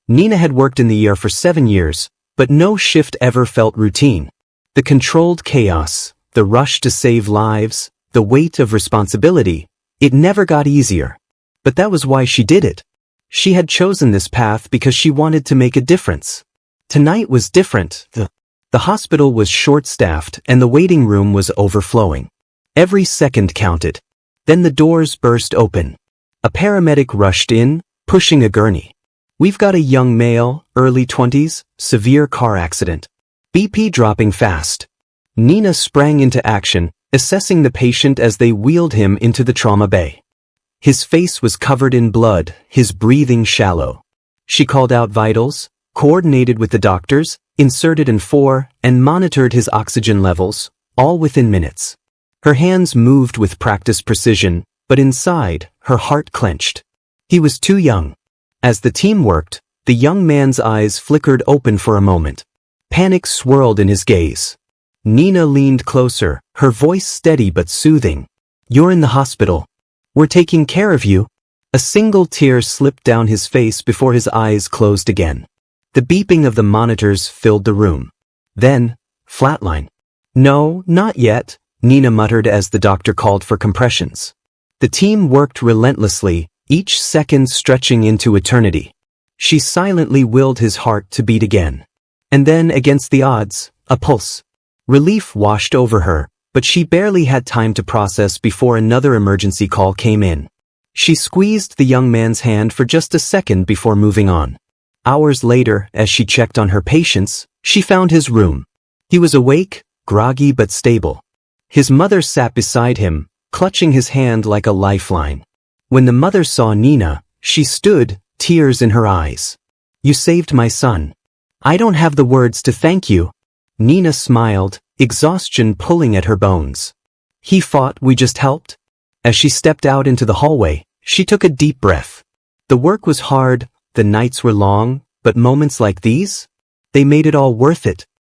Nina had worked in the ER for 7 years, but no shift ever felt routine. The controlled chaos, the rush to save lives, the weight of responsibility, it never got easier. But that was why she did it. She had chosen this path because she wanted to make a difference. Tonight was different. The hospital was short-staffed and the waiting room was overflowing. Every second counted. Then the doors burst open. A paramedic rushed in, pushing a gurney. "We've got a young male, early 20s, severe car accident. BP dropping fast." Nina sprang into action, assessing the patient as they wheeled him into the trauma bay. His face was covered in blood, his breathing shallow. She called out vitals, coordinated with the doctors, inserted N4, and monitored his oxygen levels, all within minutes. Her hands moved with practiced precision, but inside, her heart clenched. He was too young. As the team worked, the young man's eyes flickered open for a moment. Panic swirled in his gaze. Nina leaned closer, her voice steady but soothing. "You're in the hospital. We're taking care of you." A single tear slipped down his face before his eyes closed again. The beeping of the monitors filled the room. Then, flatline. "No, not yet," Nina muttered as the doctor called for compressions. The team worked relentlessly, each second stretching into eternity. She silently willed his heart to beat again. And then, against the odds, a pulse. Relief washed over her, but she barely had time to process before another emergency call came in. She squeezed the young man's hand for just a second before moving on. Hours later, as she checked on her patients, she found his room. He was awake, groggy but stable. His mother sat beside him, clutching his hand like a lifeline. When the mother saw Nina, she stood, tears in her eyes. "You saved my son. I don't have the words to thank you." Nina smiled, exhaustion pulling at her bones. "He fought, we just helped." As she stepped out into the hallway, she took a deep breath. The work was hard, the nights were long, but moments like these? They made it all worth it.